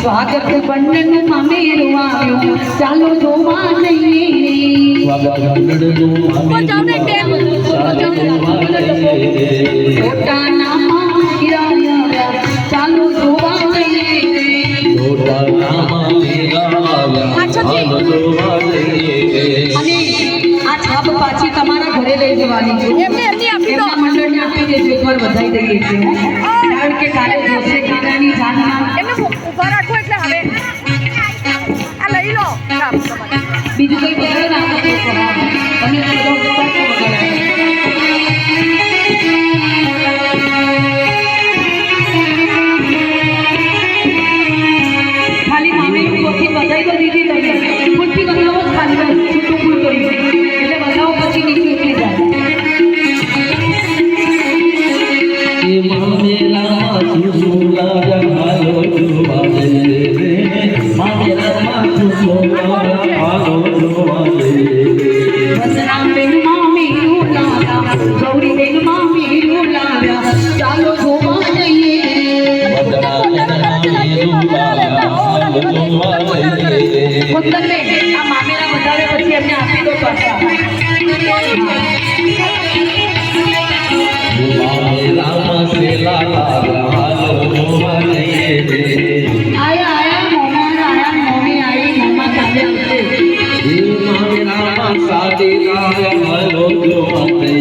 स्वागत बंधन मामेरू आव्यो चालो जोवा जईए छोटा नामा हीरा चालो जोवा जईए અને આ છાપ પાછી તમારા ઘરે લઈ જવાની છે એમના મંડળને આપી દેજો એકવાર વધાઈ દઈએ છીએ કારણ કે કાલે જોશે કાનાની જાનમાં એમને ઉભા રાખો એટલે હવે આ લઈ લો બીજું કઈ બોલો ના તમે ખાલી મામેરું પોથી બધાઈ તો દીધી તમે ફૂલથી બનાવો જ ખાલી છૂટું ફૂલ કરી એટલે બનાવો પછી નીચે ઉતરી જાય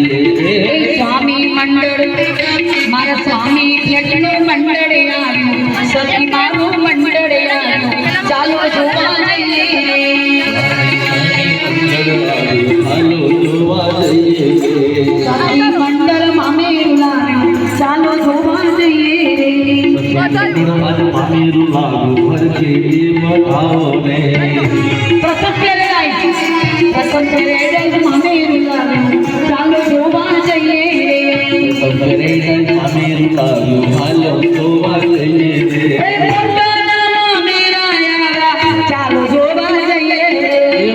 स्वामी मंडल मारा स्वामी भेटनो मंडल आव्यो सखी मारो मंडल आव्यो चालो जोवा जईए स्वामी मंडल मामेरू आव्यो चालो जोवा जईए मामेरू आव्यो घर के बताओ ने प्रसन्न करे आई प्रसन्न करे आई मामेरू आव्यो चालो जोवा जईए मामेरू आव्यो हालो जोवा जईए चालो जोवा जईए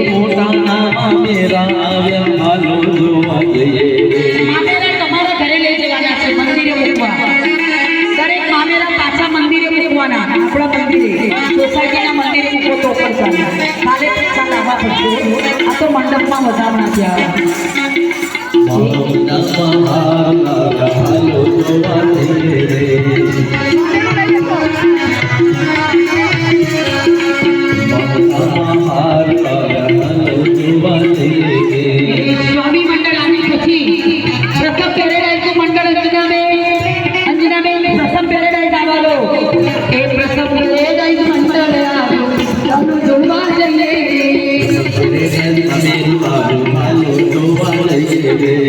मोटा नाम मेरा आव्या हालो जोवा जईए मामेरा તમારા ઘરે લઈ જવાના છે મંદિરે મૂકવા દરેક મામેરા પાછા મંદિરે મૂકવાના આપણા મંદિરે સોસાયટીના મંદિરે મૂકો તો પણ ચાલે કાલે પૈસા લાવવા પડશે આ તો મંડપમાં વધામણા થયા स्वामी मंडल आनी પછી પ્રથમ પેરેડાઈઝ મંડળ અંજના બેન પ્રથમ પેરેડાઈઝ આવાલો એ પ્રથમ પેરેડાઈઝ મંડળ આવ્યો ચાલો જોવા જઈએ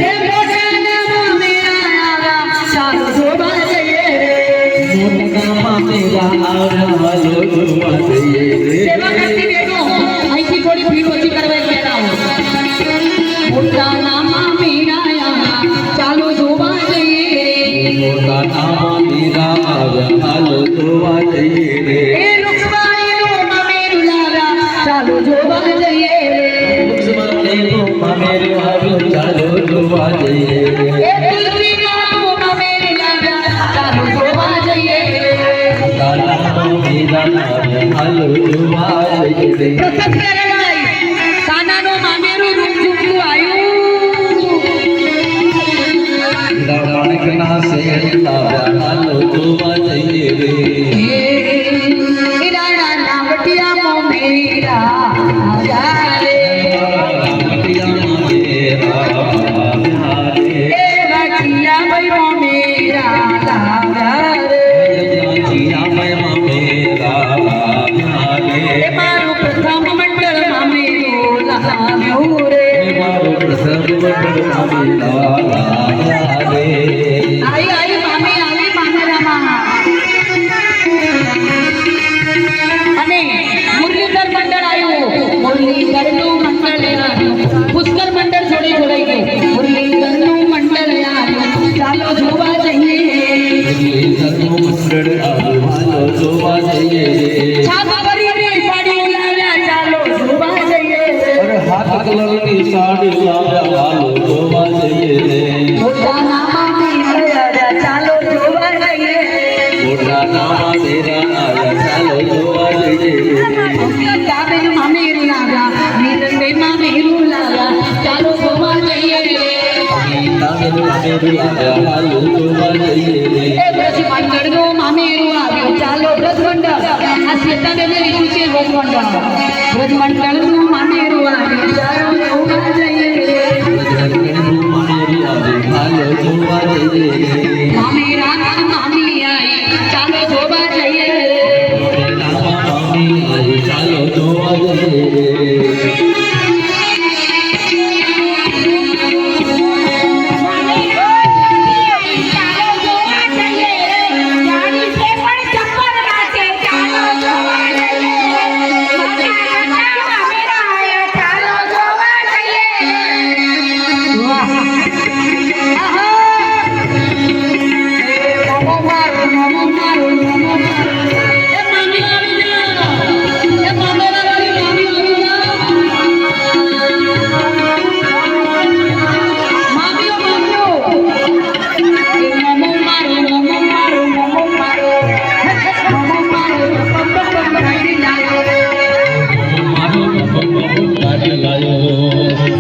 એ મોટા નામ મેરા આવા ચાલો જોવા જઈએ મોટા નામ મેરા આવા ચાલો જોવા જઈએ સેવા કરતી બેનો અહીંથી થોડી ભીડ ઓછી કરવા બેઠા મોટા નામ મેરા આવા ચાલો જોવા જઈએ મોટા નામ મેરા આવા ચાલો જોવા જઈએ એ લુખવાણીનો મામેરું લાવ્યા ચાલો જોવા જઈએ લુખવાણીનો મામેરું આવ્યો ચાલો જોવા જઈએ એ તુલસીનો મામેરું લાવ્યા ચાલો જોવા જઈએ મોટા નામ મેરા આવા ચાલો જોવા જઈએ પ્રસંગ કરાય કાનાનો મામેરું રૂપ ઝૂકતું આવ્યું માણકના શેર લાવ્યા હાલો જોવા જઈએ રે રાણા નાવટિયા મોમેરા આજા રે નાવટિયા મોમેરા એ વાટિયા ભાઈ મોમેરા લાવ્યા રે વાટિયા ભાઈ મોમેરા લાવ્યા રે એ મારું પ્રથમ મંડળ મામેરું લાવ્યું રે મારું आई મામેરામાં અને મુરલીધર મંડળ આવ્યું મુરલીધરનું મંડળ આવ્યું પુષ્કર મંડળ જોડાઈ ગયું મુરલીધરનું મંડળ આવ્યું ચાલો જોવા જઈએ છાપ કરીને સાડી લાવ્યા ચાલો જોવા જઈએ હાથ કલરની સાડી લાવ્યા હાલો જોવા જઈએ મોટા નામાં આવ્યા ચાલો જોવા જઈએ મોટા નામા તેરા આવ્યા ચાલો જોવા જઈએ કાબેલ મામેરું લાવ્યા નીરંબેન મામેરું લાવ્યા ચાલો જોવા જઈએ હાલો જોવા જઈએ એ બ્રજ મંડળનું મામેરું આવ્યું ચાલો બ્રજ મંડળ આ શ્વેતાબેને લીધું છે બ્રજ મંડળ બ્રજ મંડળનું મામેરું આવ્યું ચાલો જોવા જઈએ